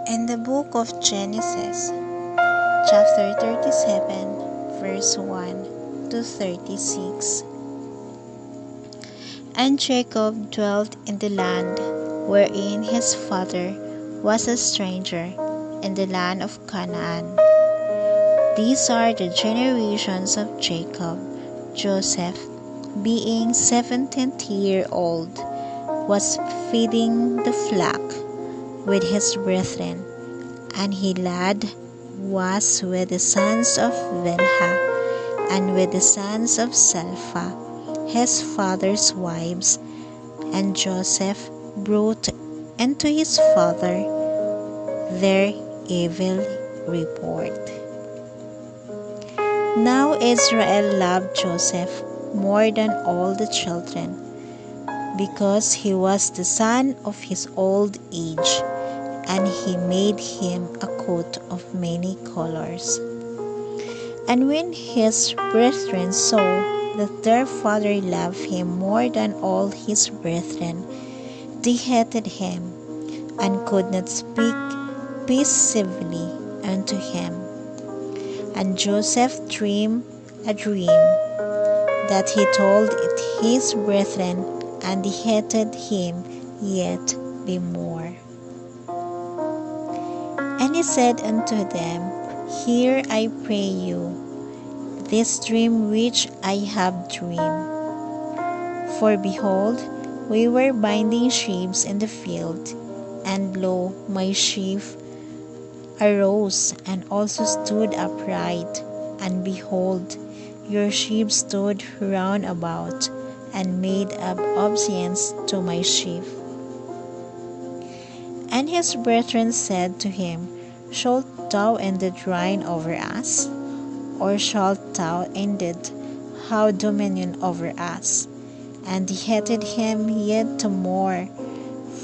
In the book of Genesis, chapter 37, verse 1 to 36. And Jacob dwelt in the land wherein his father was a stranger, in the land of Canaan. These are the generations of Jacob. Joseph, being 17-year-old, was feeding the flock with his brethren, and he lad was with the sons of Bilhah, and with the sons of Zilpah, his father's wives. And Joseph brought into his father their evil report. Now Israel loved Joseph more than all the children, because he was the son of his old age, and he made him a coat of many colors. And when his brethren saw that their father loved him more than all his brethren, they hated him, and could not speak peaceably unto him. And Joseph dreamed a dream, that he told it his brethren, and they hated him yet the more. And he said unto them, Hear, I pray you, this dream which I have dreamed. For behold, we were binding sheaves in the field, and lo, my sheaf arose and also stood upright, and behold, your sheep stood round about, and made obeisance to my sheaf. And his brethren said to him, Shalt thou indeed reign over us? Or shalt thou indeed have dominion over us? And they hated him yet more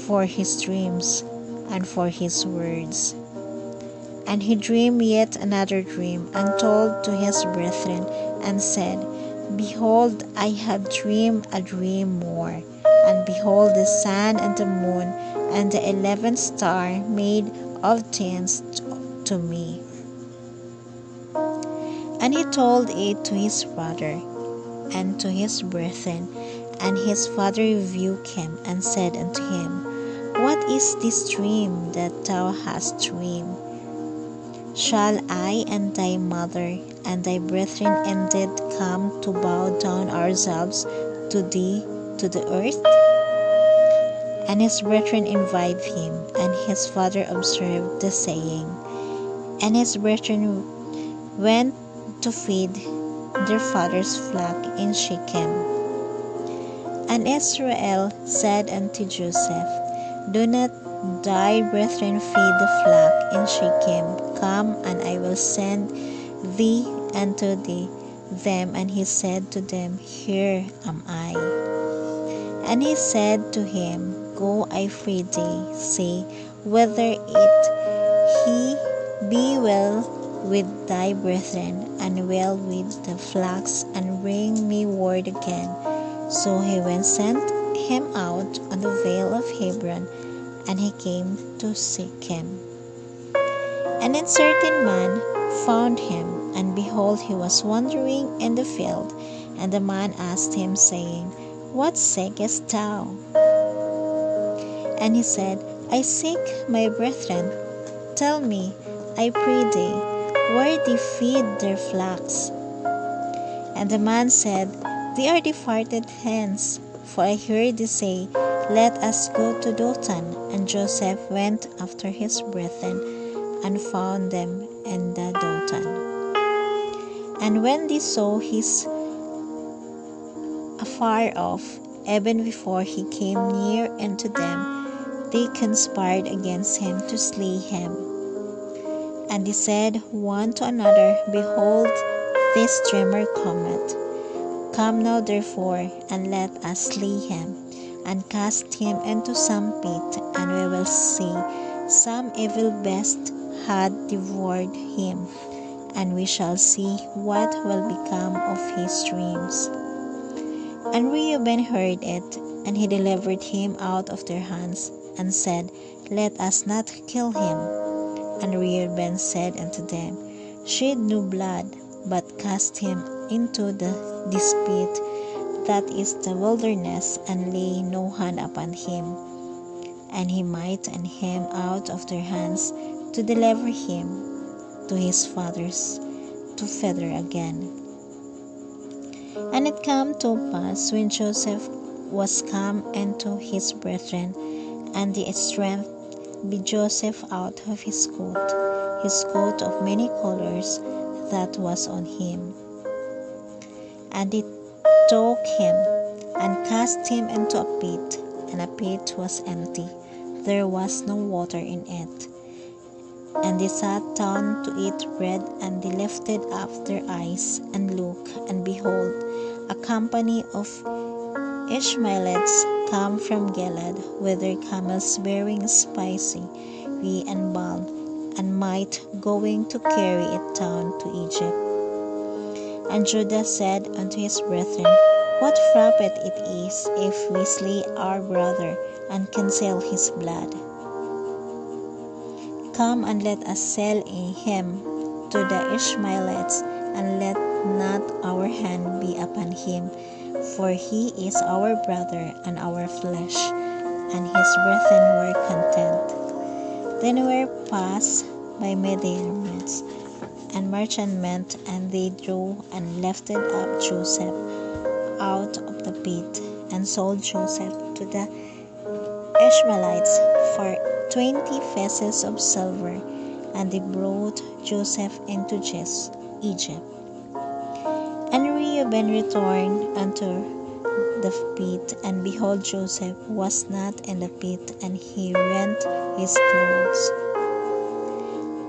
for his dreams and for his words. And he dreamed yet another dream, and told to his brethren, and said, Behold, I have dreamed a dream more. And behold, the sun and the moon and the 11th star made obeisance to me. And he told it to his father and to his brethren. And his father rebuked him, and said unto him, What is this dream that thou hast dreamed? Shall I and thy mother and thy brethren indeed come to bow down ourselves to thee to the earth? And his brethren invited him, and his father observed the saying. And his brethren went to feed their father's flock in Shechem. And Israel said unto Joseph, Do not thy brethren feed the flock in Shechem? Come, and I will send thee unto them. And he said to them, Here am I. And he said to him, Go, I pray thee, say, whether it he be well with thy brethren, and well with the flocks, and bring me word again. So he went sent him out on the vale of Hebron, and he came to Shechem. And a certain man found him, and behold, he was wandering in the field. And the man asked him, saying, What seekest thou? And he said, I seek my brethren. Tell me, I pray thee, where they feed their flocks. And the man said, They are departed hence, for I heard thee say, Let us go to Dothan. And Joseph went after his brethren, and found them in the Dothan. And when they saw his afar off, even before he came near unto them, they conspired against him to slay him. And they said one to another, Behold, this dreamer cometh. Come now therefore, and let us slay him, and cast him into some pit, and we will see some evil beast had devoured him, and we shall see what will become of his dreams. And Reuben heard it, and he delivered him out of their hands, and said, Let us not kill him. And Reuben said unto them, Shed no blood, but cast him into this pit that is the wilderness, and lay no hand upon him. And he might and him out of their hands, to deliver him to his fathers to feather again. And it came to pass, when Joseph was come unto his brethren, and the strength beat Joseph out of his coat of many colors that was on him. And they took him, and cast him into a pit, and the pit was empty, there was no water in it. And they sat down to eat bread, and they lifted up their eyes, and looked, and behold, a company of Ishmaelites come from Gilead, with their camels bearing spicy, and balm, and might, going to carry it down to Egypt. And Judah said unto his brethren, What profit it is if we slay our brother, and conceal his blood? Come, and let us sell him to the Ishmaelites, and let not our hand be upon him, for he is our brother and our flesh. And his brethren were content. Then were passed by Midianites and merchantmen, and they drew and lifted up Joseph out of the pit, and sold Joseph to the Ishmaelites for 20 pieces of silver, and they brought Joseph into Egypt. And Reuben returned unto the pit, and behold, Joseph was not in the pit, and he rent his clothes.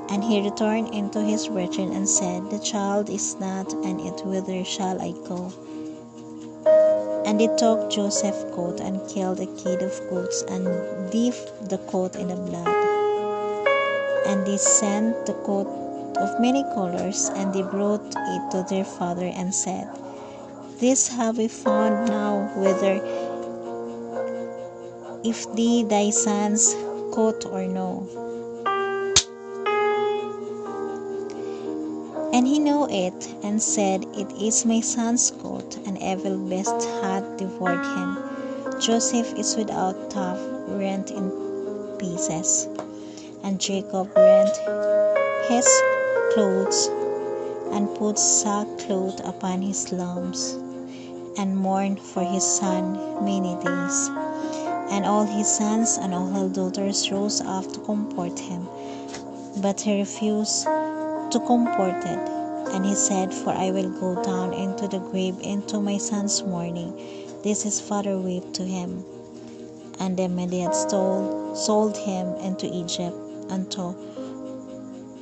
And he returned into his brethren, and said, The child is not, and it whither shall I go? And they took Joseph's coat, and killed a kid of goats, and dipped the coat in the blood. And they sent the coat of many colors, and they brought it to their father, and said, This have we found now, whether if thy son's coat or no. And he knew it, and said, It is my son's coat, and evil beast hath devoured him. Joseph is without tough, rent in pieces. And Jacob rent his clothes, and put sackcloth upon his loins, and mourned for his son many days. And all his sons and all his daughters rose up to comfort him, but he refused to comfort it. And he said, For I will go down into the grave into my son's mourning. This his father wept to him. And the Midianites sold him into Egypt, unto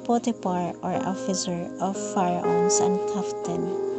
Potiphar, or officer of Pharaoh's and captain.